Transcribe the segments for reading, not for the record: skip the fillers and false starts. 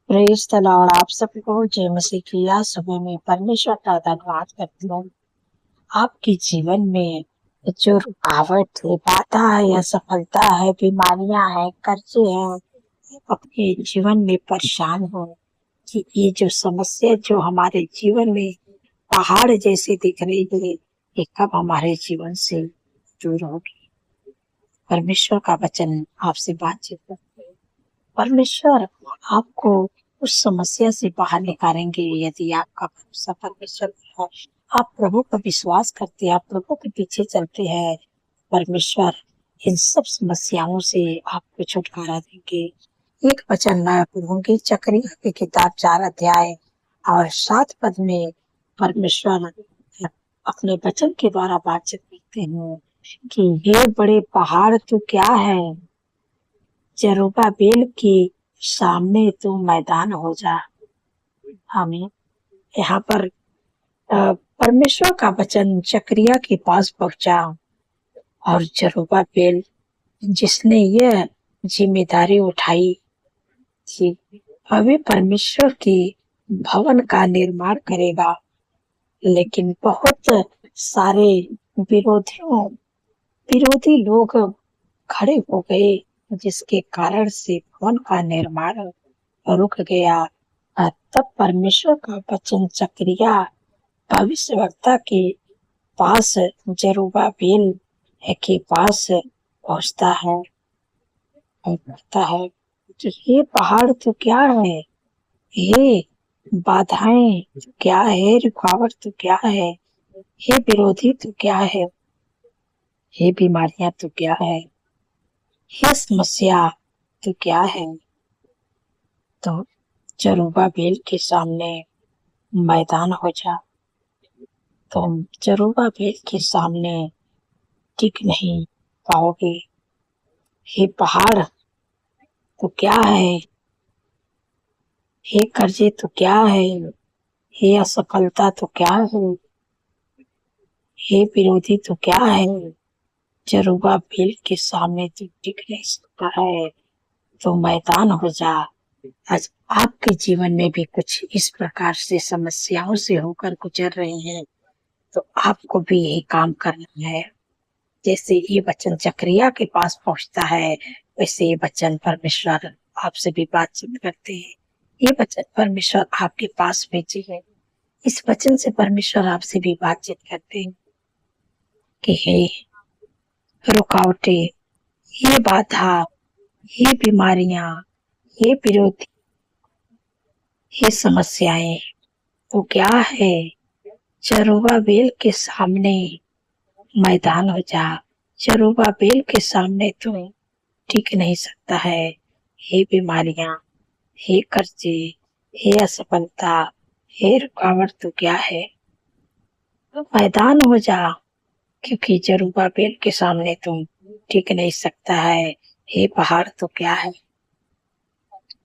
Praise the Lord. आप सबको जय मसीह की या सुबह में परमेश्वर का धन्यवाद करती हूँ। आपके जीवन में जो रुकावट है, बाधा है, असफलता है, बीमारियां हैं, कर्जे हैं, अपने जीवन में परेशान हो कि ये जो समस्या जो हमारे जीवन में पहाड़ जैसे दिख रही है, ये कब हमारे जीवन से दूर होगी। परमेश्वर का वचन आपसे बातचीत करते हैं। परमेश्वर आपको उस समस्या से बाहर निकालेंगे यदि आपका भरोसा परमेश्वर पर है। आप प्रभु पर विश्वास करते हैं, आप प्रभु के पीछे चलते हैं। परमेश्वर इन सब समस्याओं से आपको छुटकारा देंगे। एक वचन मैं पढ़ूंगी, जकरिया की किताब 4 अध्याय और 7 पद में परमेश्वर अपने वचन के द्वारा बातचीत करते हैं कि ये बड़े पहाड़ तो क्या है, जरूब्बाबेल के सामने तो मैदान हो जा। हमें यहाँ पर परमेश्वर का वचन जकरिया के पास पहुंचा और जरूब्बाबेल जिसने यह जिम्मेदारी उठाई थी, अभी परमेश्वर के भवन का निर्माण करेगा। लेकिन बहुत सारे विरोधी लोग खड़े हो गए, जिसके कारण से भवन का निर्माण रुक गया। तब परमेश्वर का वचन जकरिया भविष्यवक्ता के पास जरूब्बाबेल के पास पहुंचता है और कहता है कि ये पहाड़ तो क्या है, ये बाधाएं तो क्या है, रुकावट तो क्या है, ये विरोधी तो क्या है, ये बीमारियां तो क्या है, ये समस्या तो क्या है। तो जरूब्बाबेल के सामने मैदान हो जा। तुम जरूब्बाबेल के सामने टिक नहीं पाओगे। ये पहाड़ तो क्या है, ये कर्जे तो क्या है, ये असफलता तो क्या है, ये विरोधी तो क्या है। जरूब्बाबेल के सामने तो टिक नहीं सकता है, तो मैदान हो जा। आज आपके जीवन में भी कुछ इस प्रकार से समस्याओं से होकर गुजर रहे हैं, तो आपको भी यही काम करना है। जैसे ये वचन जकरिया के पास पहुंचता है, वैसे ये वचन परमेश्वर आपसे भी बातचीत करते हैं। ये वचन परमेश्वर आपके पास भेजे है। इस वचन से परमेश्वर आपसे भी बातचीत करते हैं कि हे रुकावटें, ये बाधा, ये बीमारियां, ये विरोधी, ये समस्याएं तो क्या है, जरूब्बाबेल के सामने मैदान हो जा। जरूब्बाबेल के सामने तो टिक नहीं सकता है। हे बीमारियां, हे कर्जे, हे असफलता, हे रुकावट तो क्या है, तो मैदान हो जा, क्योंकि जरूब्बाबेल के सामने तुम टिक नहीं सकता है। हे पहाड़ तो क्या है।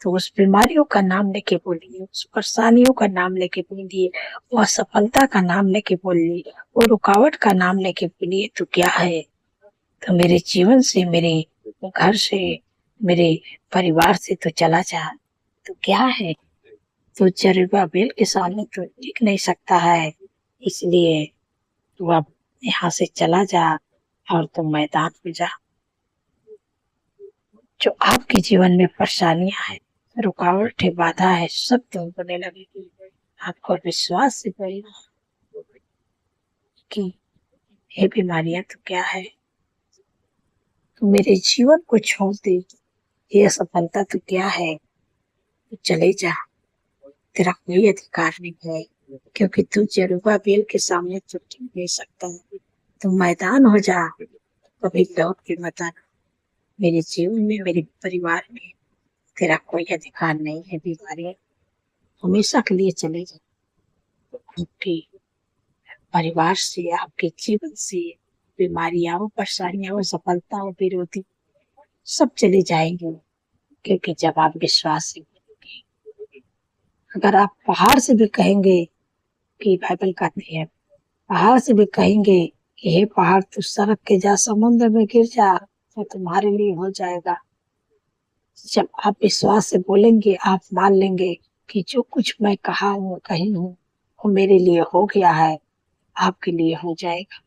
तो उस बीमारियों का नाम लेके बोलिए, उस परेशानियों का नाम लेके बोलिए, वो असफलता का नाम लेके बोलिए, वो रुकावट का नाम लेके बोलिए तो क्या है। तो मेरे जीवन से, मेरे घर से, मेरे परिवार से तो चला जा, तो क्या है। तो जरूब्बाबेल के सामने तो टिक नहीं सकता है, इसलिए तू अब यहाँ से चला जा और तुम मैदान में जा। जो आपके जीवन में परेशानियां हैं, रुकावट है, बाधा है, सब दूर होने लगेगी। आपको विश्वास से बोलना कि ये बीमारियां तो क्या है, तू मेरे जीवन को छोड़ दे। ये असफलता तो क्या है, तू चले जा, तेरा कोई अधिकार नहीं है, क्योंकि तू जरूब्बाबेल के सामने तो टिक नहीं सकता है। तू मैदान हो जा, कभी लौट के मत आना। मेरे जीवन में, मेरे परिवार में तेरा कोई अधिकार नहीं है। बीमारियां हमेशा के लिए चले जा, आपके परिवार से, आपके जीवन से बीमारियां, परेशानियां, सफलता, विरोधी सब चले जाएंगे, क्योंकि जब आप विश्वास से बोलेंगे। अगर आप पहाड़ से भी कहेंगे कि बाइबल कहती है, पहाड़ से भी कहेंगे कि हे पहाड़ तू सरक के जा, समुद्र में गिर जा, तो तुम्हारे लिए हो जाएगा। जब आप विश्वास से बोलेंगे, आप मान लेंगे कि जो कुछ मैं कहा हूँ, कही हूँ, वो मेरे लिए हो गया है, आपके लिए हो जाएगा।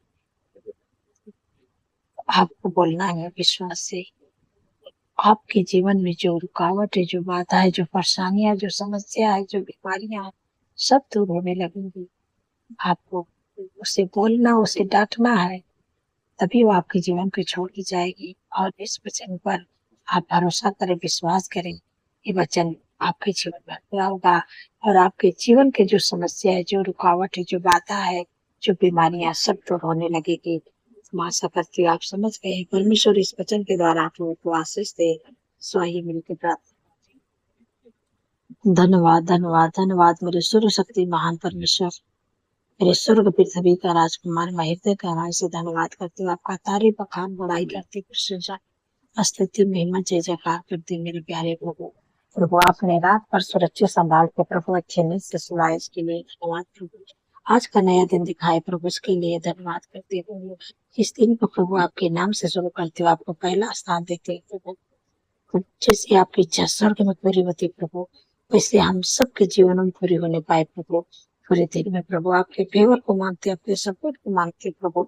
आपको बोलना है विश्वास से। आपके जीवन में जो रुकावट है, जो बाधा है, जो परेशानियाँ, जो समस्या है, जो बीमारियाँ हैं, सब दूर होने लगेंगी। आपको उसे बोलना, उसे डाँटना है, तभी वो आपके जीवन को छोड़ के जाएगी। और इस वचन पर आप भरोसा करें, विश्वास करें। ये वचन आपके जीवन में पूरा होगा और आपके जीवन की जो समस्या है, जो रुकावट है, जो बाधा है, जो बीमारियाँ सब दूर होने लगेगी। मैं आशा करती हूँ आप समझ गए हैं। परमेश्वर इस वचन के द्वारा आप लोगों को आशीष दे। सो आइए मिलकर प्रार्थना। धन्यवाद, धन्यवाद, धन्यवाद मेरे सर्वशक्ति महान परमेश्वर, मेरे स्वर्ग पृथ्वी का राजकुमार, मैं हृदय गहराई से धन्यवाद करती हूँ। आपका तारीफ बखान बढ़ाई करती हूँ, प्रशंसा स्तुति महिमा जय जयकार करती हूँ मेरे प्यारे प्रभु। प्रभु आपने रात पर सुरक्षित संभाल के प्रभु अच्छे नींद से सुलाए, इसके लिए धन्यवाद प्रभु। आज का नया दिन दिखाए प्रभु, इसके लिए धन्यवाद करती हूँ प्रभु। इस दिन को प्रभु आपके नाम से शुरू करती हूँ, आपको पहला स्थान देते हैं प्रभु। जैसे आपकी इच्छा स्वर्ग में पूरी होती प्रभु, वैसे हम सबके जीवन में पूरी होने पाए प्रभु। पूरे दिन में प्रभु आपके फेवर को मांगते, आपके सपोर्ट को मांगते प्रभु,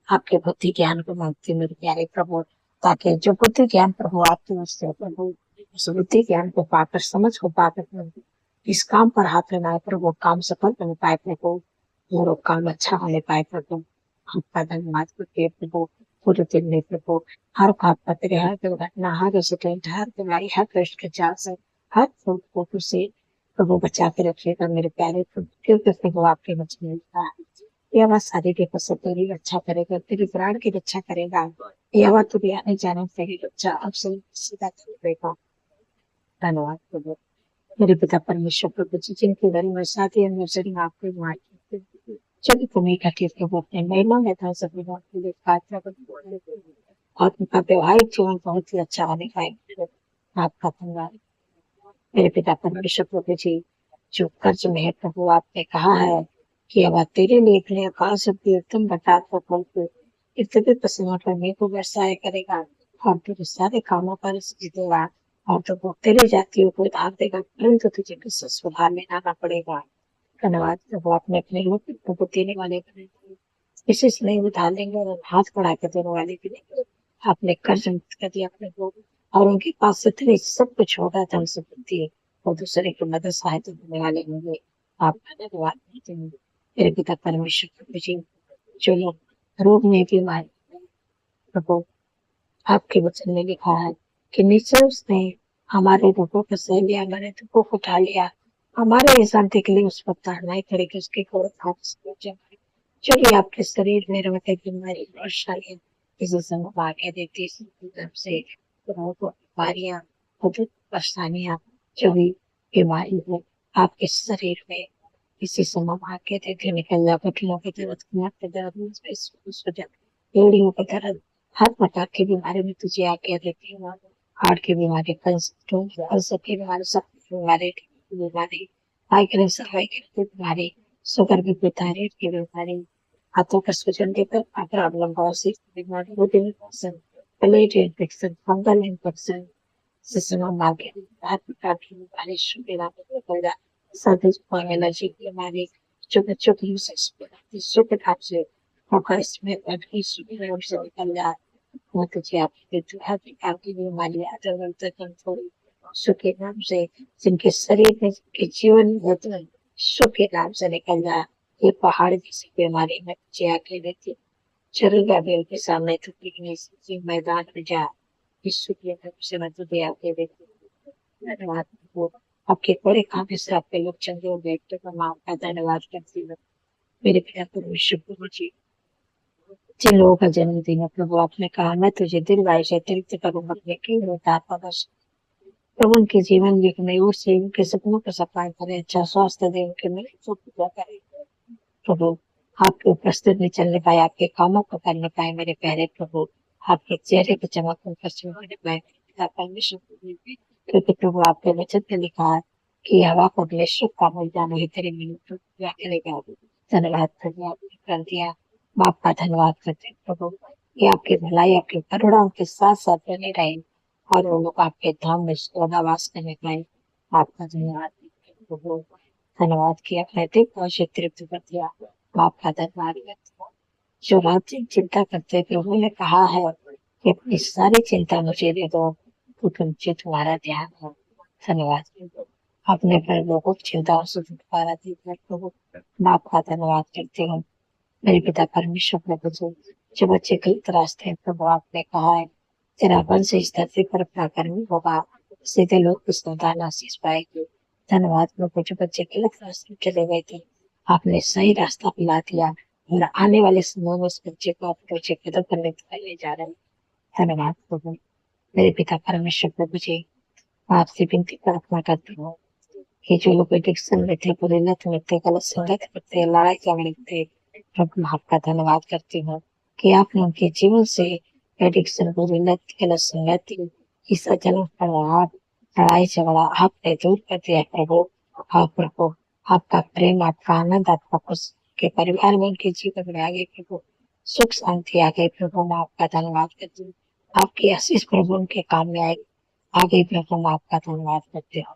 आपके बुद्धि ज्ञान को मांगते मेरे प्यारे प्रभु, ताकि जो बुद्धि ज्ञान प्रभु आपके उससे प्रभु, उस बुद्धि ज्ञान को पाकर, समझ को पाकर प्रभु, इस काम पर हाथ लगाए प्रभु, काम सफल होने पाए प्रभु, और काम अच्छा होने पाए प्रभु। आपका धन्यवाद करते हैं प्रभु। पूरे दिन में प्रभु हर बात पत्र, हर दुर्घटना, हर एक्सीडेंट, हर बीमारी, हर भ्रष्टाचार से, हर फोटो से प्रभु बचा के रखिएगा मेरे प्यारे प्रभु, क्योंकि प्रभु आपके वचन मिलता है। यह आवाज शारीरिक कसर तेरी रक्षा करेगा, तेरी प्राण की रक्षा करेगा। यह आवाज तुझे आने जाने से तेरी रक्षा अब से सीधा करेगा। धन्यवाद प्रभु मेरे पिता परमेश्वर प्रभु जी, जिनके घर में साथी एनिवर्सरी में आपको मार्केट जब तुम्हें इकट्ठे प्रभु अपने महिमा में था, सभी बात के लिए प्रार्थना करते हैं और उनका वैवाहिक जीवन बहुत ही अच्छा होने पाएगा। आपका धन्यवाद मेरे पिता परमेश्वर प्रभु जी, जो कर्ज में है प्रभु, आपने कहा है कि अब तेरे लिए अपने आकाश से उत्तम बता को फल को इतने पसीना पर मेरे को बरसाया करेगा और तेरे सारे कामों पर जीतेगा और तो वो तेरे जातियों को उधार देगा, परंतु तुझे किसी सुधार में आना पड़ेगा। धन्यवाद प्रभु, आपने अपने लोग को देने वाले किसी से नहीं उधार लेंगे और हाथ बढ़ा के देने वाले भी नहीं। आपने कर्ज मुक्त कर दिया अपने लोग, और उनके पास इतनी सब कुछ होगा, धन संपत्ति और दूसरे की मदद सहायता करने वाले होंगे। आपका धन्यवाद करते हैं मेरे पिता परमेश्वर प्रभु जी, जो लोग रोग में बीमार प्रभु, आपके वचन में लिखा है कि नीचे उसने हमारे रोगों को सह लिया, हमारे दुखों को उठा लिया, हमारे शांति के लिए उस पर ताड़नाई करेगी, उसके जो भी आपके शरीर में रहते बीमारी परेशानियां किसी समय आगे देती से बीमारियां परेशानियां, जो भी बीमारी है आपके शरीर में किसी समय आगे देते निकल जा, घुटनों की दर्द, कमर के दर्द, एड़ियों के दर्द, हर प्रकार की बीमारी में तुझे आज्ञा देती हूँ। हार्ट की बीमारी, कैंसर की बीमारी, सब बीमारी, माइग्रेन, सर्वाइकल की बीमारी, शुगर की बीमारी, की बीमारी, हाथों का सूजन देकर प्रॉब्लम, बीमारी, infection, plate infection, fungal infection, हर प्रकार की बीमारी, शुगर, सर्दी जुकाम, एलर्जी की बीमारी, जो बच्चों की शुगर आपसे होगा, इसमें शुगर से निकल जाए। वो तुझे आपके हर प्रकार की बीमारियां कंट्रोल सुखे नाम से, जिनके शरीर में, जिनके जीवन में सुखे नाम से निकल जाए। ये पहाड़ जैसी बीमारी में तुझे आके देती चलेगा बेल के सामने तो पिकनिक मैदान में जा, यीशु के नाम से मैं तुझे आके देती धन्यवाद प्रभु। आपके बड़े काम से आपके लोग चंगे और देखते का माँ का धन्यवाद करती हूँ मेरे पिता परमेश्वर प्रभु जी, जिन लोगों का जन्मदिन है प्रभु, आपने कहा मैं तुझे दिल आयुष तृप्त करूंगा, अपने की होता प्रभु उनके जीवन में और से उनके सपनों को सफाई करे, अच्छा स्वास्थ्य दे, उनके मिले पूरा करे प्रभु। आपके उपस्थित में चलने पाए, आपके कामों को करने पाए मेरे प्यारे प्रभु, आपके चेहरे की चमक उनका होने पाए परमेश्वर, क्योंकि प्रभु आपके वचन में लिखा है कि हवा को सुख का मिल जाना ही तेरे मिलेगा। धन्यवाद प्रभु, आपने कर दिया। बाप का धन्यवाद करते प्रभु, ये आपकी भलाई, आपकी करुणा उनके साथ साथ बने रहे और वो लोग आपके धाम में स्वर्गवास करने पाए। आपका धन्यवाद प्रभु। धन्यवाद कि आपने देखो से तृप्त कर दिया। आपका धन्यवाद करते हो। जो रात्रि चिंता करते प्रभु ने कहा है कि अपनी सारी चिंता मुझे दे दो, क्योंकि मुझे तुम्हारा ध्यान है। धन्यवाद प्रभु। आपने प्रभु को चिंताओं से छुटकारा देकर प्रभु मैं आपका धन्यवाद करती हूँ। मेरे पिता परमेश्वर प्रभु जी, जो बच्चे गलत रास्ते हैं प्रभु आपने कहा है तेरा वंश इस धरती पर पराक्रमी होगा, सीधे लोग उस संतान आशीष पाएंगे। धन्यवाद प्रभु, जो बच्चे गलत रास्ते में चले गए थे आपने सही रास्ता मिला दिया और आने वाले समय में उस बच्चे को आप ऊंचे कदम पर ले जा रहे हैं। धन्यवाद प्रभु। मेरे पिता परमेश्वर प्रभु जी, आपसे विनती प्रार्थना करती हूँ कि जो लोग एडिक्शन में थे, बुरी लत में थे, गलत संगत में थे, लड़ाई झगड़े में थे, प्रभु मैं आपका धन्यवाद करती हूँ कि आपने उनके जीवन से एडिक्शन, बुरी लत, गलत संगति, इस जन्म प्रभाव, लड़ाई झगड़ा आपने दूर कर दिया प्रभु। हाँ प्रभु, आपका प्रेम, आपका आनंद, आपका खुश के परिवार में उनके जीवन में आगे प्रभु सुख शांति आ गई प्रभु मैं आपका धन्यवाद करती हूँ। आपकी आशीष प्रभु उनके काम में आए आगे प्रभु मैं आपका धन्यवाद करती हूँ।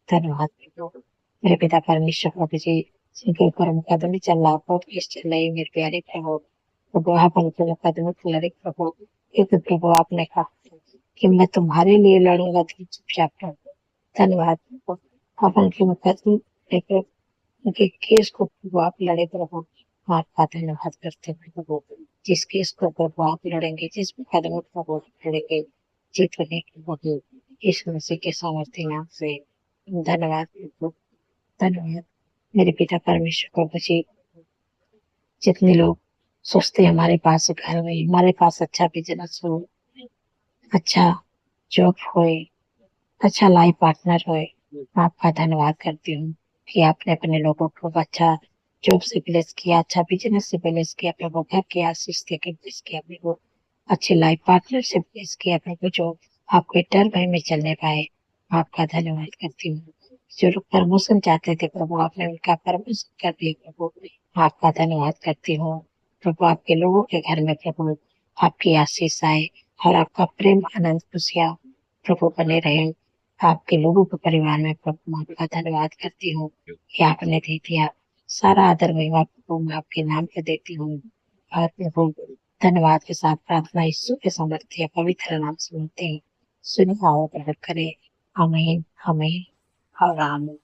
धन्यवाद प्रभु। मेरे पिता परमेश्वर प्रभु जी, जिनके ऊपर मुकदमे चल रहा, कोर्ट केस चल रही, मेरे प्यारे प्रभु प्रभु आप उनके मुकदमे को लड़े प्रभु, क्योंकि प्रभु आपने कहा कि मैं तुम्हारे लिए लड़ूंगा, तुम चुपचाप रहो। धन्यवाद प्रभु। आप उनके मुकदमे लेकर उनके केस को प्रभु आप लड़े प्रभु मैं आपका धन्यवाद करते हैं प्रभु। जिस केस को प्रभु आप लड़ेंगे, जिस मुकदमे को प्रभु आप लड़ेंगे, जीत बने प्रभु यीशु मसीह के सामर्थ्य नाम से। धन्यवाद प्रभु। धन्यवाद मेरे पिता परमेश्वर प्रभु जी, जितने लोग सोचते हैं हमारे पास घर में, हमारे पास अच्छा बिजनेस हो, अच्छा जॉब होए, अच्छा लाइफ पार्टनर होए, मैं आपका धन्यवाद करती हूँ कि आपने अपने लोगों को अच्छा जॉब से ब्लेस किया, अच्छा बिजनेस से ब्लेस किया प्रभु, घर के आशीष देकर ब्लेस किया प्रभु, अच्छे लाइफ पार्टनर से ब्लेस किया प्रभु, जो आपके डर भय में चलने पाए। आपका धन्यवाद करती हूँ। जो लोग प्रमोशन चाहते थे प्रभु आपने उनका प्रमोशन कर दिया प्रभु, आपका धन्यवाद करती हूँ। प्रभु आपके लोगों के घर में प्रभु आपकी आशीष आए और आपका प्रेम, आनंद, खुशियाँ प्रभु बने रहे आपके लोगों के परिवार में प्रभु मैं आपका धन्यवाद करती हूँ कि आपने दे दिया। सारा आदर महिमा प्रभु मैं आपके नाम पे देती हूँ और प्रभु धन्यवाद के साथ प्रार्थना यीशु के सामर्थ्य पवित्र नाम से सुनते हैं। सुनिए और प्रकट करे। आमीन, आमीन और आमीन।